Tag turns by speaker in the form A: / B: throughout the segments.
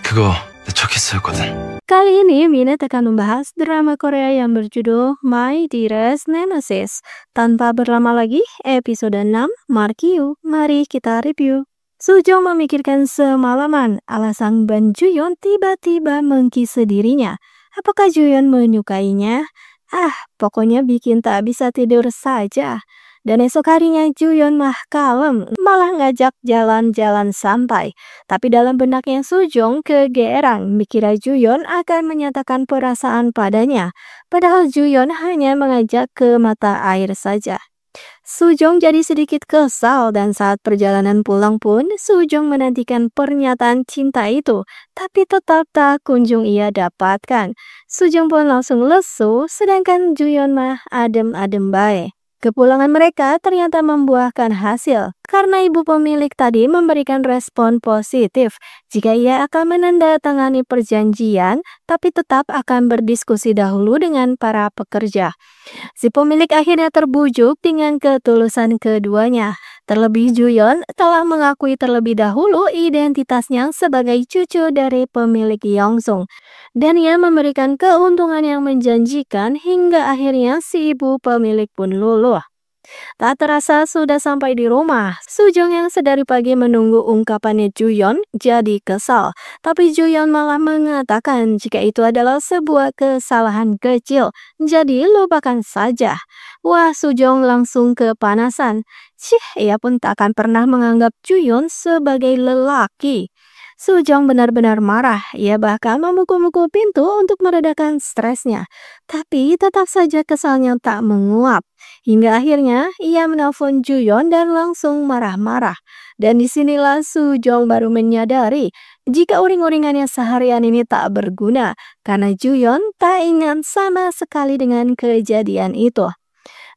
A: 그거 내 첫 키스였거든.
B: Kali ini Mina akan membahas drama Korea yang berjudul My Dearest Nemesis. Tanpa berlama lagi, episode 6, Mark You. Mari kita review. Sujong memikirkan semalaman alasan Ban Juyeon tiba-tiba mengkisi dirinya. Apakah Juyeon menyukainya? Pokoknya bikin tak bisa tidur saja. Dan esok harinya Juyeon mah kalem, malah ngajak jalan-jalan santai. Tapi dalam benaknya Sujong kegeeran, mikirnya Juyeon akan menyatakan perasaan padanya. Padahal Juyeon hanya mengajak ke mata air saja. Sujong jadi sedikit kesal dan saat perjalanan pulang pun Sujong menantikan pernyataan cinta itu. Tapi tetap tak kunjung ia dapatkan. Sujong pun langsung lesu sedangkan Juyeon mah adem-adem bae. Kepulangan mereka ternyata membuahkan hasil karena ibu pemilik tadi memberikan respon positif jika ia akan menandatangani perjanjian tapi tetap akan berdiskusi dahulu dengan para pekerja. Si pemilik akhirnya terbujuk dengan ketulusan keduanya. Terlebih Juyeon telah mengakui terlebih dahulu identitasnya sebagai cucu dari pemilik Yongsung. Dan ia memberikan keuntungan yang menjanjikan hingga akhirnya si ibu pemilik pun luluh. Tak terasa sudah sampai di rumah. Sujong yang sedari pagi menunggu ungkapannya Juyeon jadi kesal. Tapi Juyeon malah mengatakan jika itu adalah sebuah kesalahan kecil. Jadi lupakan saja. Wah, Sujong langsung kepanasan. Ia pun tak akan pernah menganggap Juyeon sebagai lelaki. Sujong benar-benar marah. Ia bahkan memukul-mukul pintu untuk meredakan stresnya. Tapi tetap saja kesalnya tak menguap. Hingga akhirnya ia menelpon Juyeon dan langsung marah-marah. Dan disinilah Sujong baru menyadari jika uring-uringannya seharian ini tak berguna. Karena Juyeon tak ingat sama sekali dengan kejadian itu.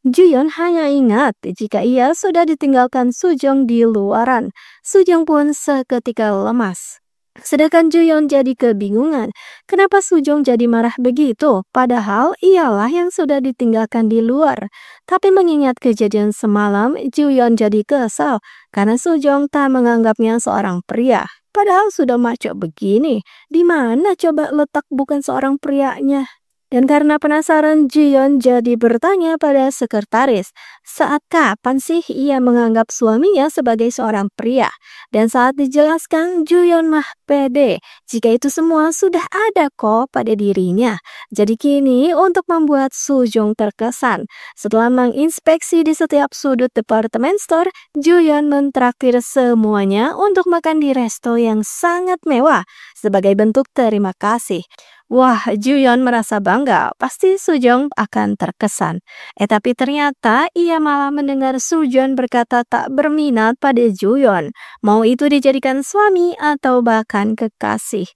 B: Juyeon hanya ingat jika ia sudah ditinggalkan Sujong di luaran. Sujong pun seketika lemas. Sedangkan Juyeon jadi kebingungan. Kenapa Sujong jadi marah begitu? Padahal ialah yang sudah ditinggalkan di luar. Tapi mengingat kejadian semalam, Juyeon jadi kesal karena Sujong tak menganggapnya seorang pria. Padahal sudah maco begini. Di mana coba letak bukan seorang prianya? Dan karena penasaran, Juyeon jadi bertanya pada sekretaris, saat kapan sih ia menganggap suaminya sebagai seorang pria? Dan saat dijelaskan, Juyeon mah pede jika itu semua sudah ada kok pada dirinya. Jadi kini untuk membuat Sujong terkesan, setelah menginspeksi di setiap sudut departemen store, Juyeon mentraktir semuanya untuk makan di resto yang sangat mewah sebagai bentuk terima kasih. Wah, Juyeon merasa bangga, pasti Sujong akan terkesan. Tapi ternyata ia malah mendengar Sujong berkata tak berminat pada Juyeon. Mau itu dijadikan suami atau bahkan kekasih.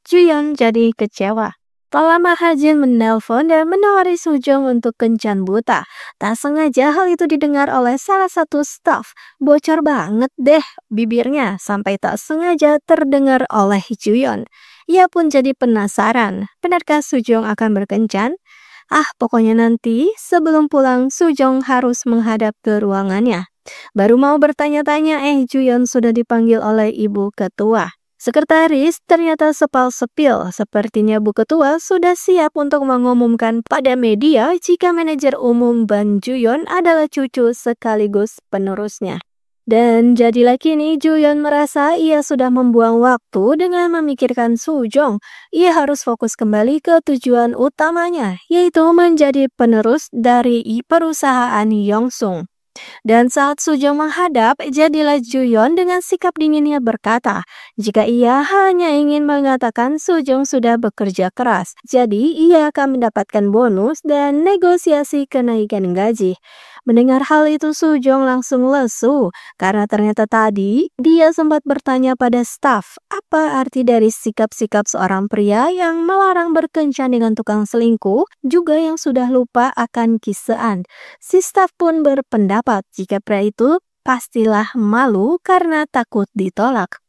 B: Juyeon jadi kecewa. Tak lama Hajin menelpon dan menawari Sujong untuk kencan buta. Tak sengaja hal itu didengar oleh salah satu staf. Bocor banget deh bibirnya sampai tak sengaja terdengar oleh Juyeon. Ia pun jadi penasaran, benarkah Sujong akan berkencan? Pokoknya nanti sebelum pulang Sujong harus menghadap ke ruangannya. Baru mau bertanya-tanya Juyeon sudah dipanggil oleh ibu ketua. Sekretaris ternyata sepal-sepil, sepertinya Bu Ketua sudah siap untuk mengumumkan pada media jika manajer umum Ban Juyeon adalah cucu sekaligus penerusnya. Dan jadilah kini Juyeon merasa ia sudah membuang waktu dengan memikirkan Sujong. Ia harus fokus kembali ke tujuan utamanya, yaitu menjadi penerus dari perusahaan Yongsung. Dan saat Sujong menghadap, jadilah Juyeon dengan sikap dinginnya berkata, jika ia hanya ingin mengatakan Sujong sudah bekerja keras, jadi ia akan mendapatkan bonus dan negosiasi kenaikan gaji. Mendengar hal itu Sujong langsung lesu, karena ternyata tadi dia sempat bertanya pada staf, apa arti dari sikap-sikap seorang pria yang melarang berkencan dengan tukang selingkuh, juga yang sudah lupa akan kisaan. Si staf pun berpendapat jika pria itu pastilah malu karena takut ditolak.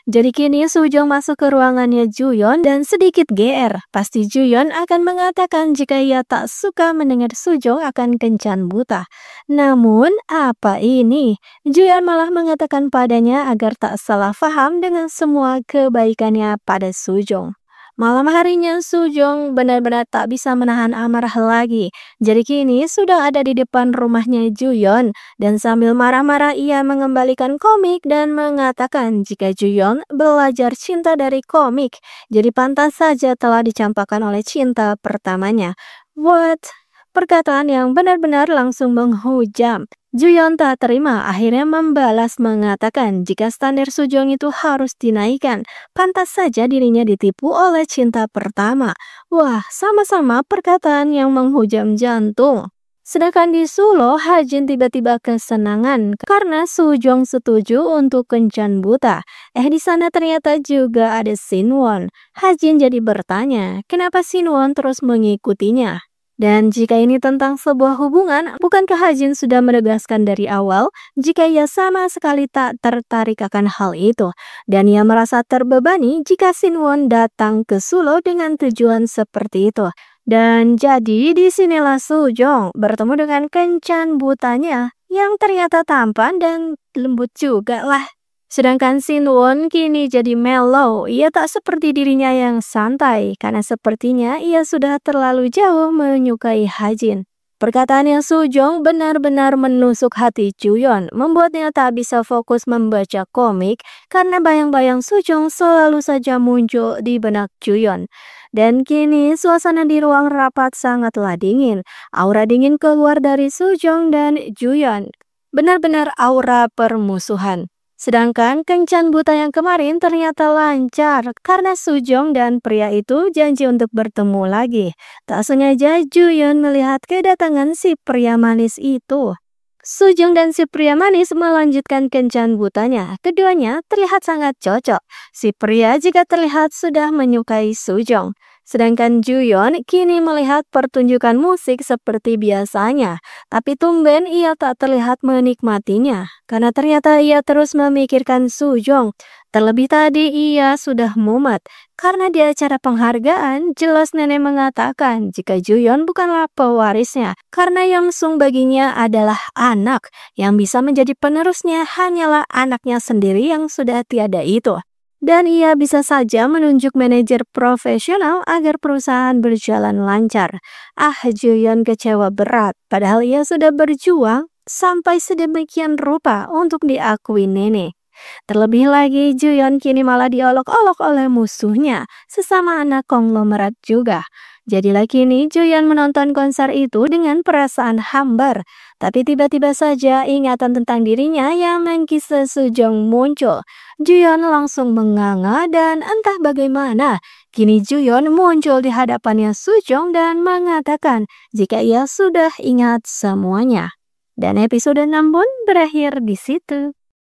B: Jadi kini Sujong masuk ke ruangannya Juyeon dan sedikit GR. Pasti Juyeon akan mengatakan jika ia tak suka mendengar Sujong akan kencan buta. Namun, apa ini? Juyeon malah mengatakan padanya agar tak salah paham dengan semua kebaikannya pada Sujong. Malam harinya Sujong benar-benar tak bisa menahan amarah lagi. Jadi kini sudah ada di depan rumahnya Juyeon dan sambil marah-marah ia mengembalikan komik dan mengatakan jika Juyeon belajar cinta dari komik, jadi pantas saja telah dicampakkan oleh cinta pertamanya. What? Perkataan yang benar-benar langsung menghujam. Juyeon tak terima, akhirnya membalas mengatakan jika standar Sujong itu harus dinaikkan. Pantas saja dirinya ditipu oleh cinta pertama. Wah, sama-sama perkataan yang menghujam jantung. Sedangkan di Sulo, Hajin tiba-tiba kesenangan karena Sujong setuju untuk kencan buta. Di sana ternyata juga ada Sinwon. Hajin jadi bertanya, kenapa Sinwon terus mengikutinya? Dan jika ini tentang sebuah hubungan, bukankah Hajin sudah menegaskan dari awal jika ia sama sekali tak tertarik akan hal itu? Dan ia merasa terbebani jika Sinwon datang ke Sulo dengan tujuan seperti itu. Dan jadi disinilah Sujong bertemu dengan kencan butanya yang ternyata tampan dan lembut juga lah. Sedangkan Sinwon kini jadi mellow, ia tak seperti dirinya yang santai karena sepertinya ia sudah terlalu jauh menyukai Hajin. Perkataannya Sujong benar-benar menusuk hati Juyeon, membuatnya tak bisa fokus membaca komik karena bayang-bayang Sujong selalu saja muncul di benak Juyeon. Dan kini suasana di ruang rapat sangatlah dingin, aura dingin keluar dari Sujong dan Juyeon. Benar-benar aura permusuhan. Sedangkan kencan buta yang kemarin ternyata lancar karena Sujong dan pria itu janji untuk bertemu lagi. Tak sengaja Juyeon melihat kedatangan si pria manis itu. Sujong dan si pria manis melanjutkan kencan butanya. Keduanya terlihat sangat cocok. Si pria jika terlihat sudah menyukai Sujong. Sedangkan Juyeon kini melihat pertunjukan musik seperti biasanya. Tapi tumben ia tak terlihat menikmatinya. Karena ternyata ia terus memikirkan Sujong. Terlebih tadi ia sudah mumet. Karena di acara penghargaan jelas nenek mengatakan jika Juyeon bukanlah pewarisnya. Karena Yongsung baginya adalah anak. Yang bisa menjadi penerusnya hanyalah anaknya sendiri yang sudah tiada itu. Dan ia bisa saja menunjuk manajer profesional agar perusahaan berjalan lancar. Juyeon kecewa berat, padahal ia sudah berjuang sampai sedemikian rupa untuk diakui nenek. Terlebih lagi, Juyeon kini malah diolok-olok oleh musuhnya, sesama anak konglomerat juga. Jadilah kini Juyeon menonton konser itu dengan perasaan hambar. Tapi tiba-tiba saja ingatan tentang dirinya yang mengkisah Sujong muncul. Juyeon langsung menganga dan entah bagaimana. Kini Juyeon muncul di hadapannya Sujong dan mengatakan jika ia sudah ingat semuanya. Dan episode 6 pun berakhir di situ.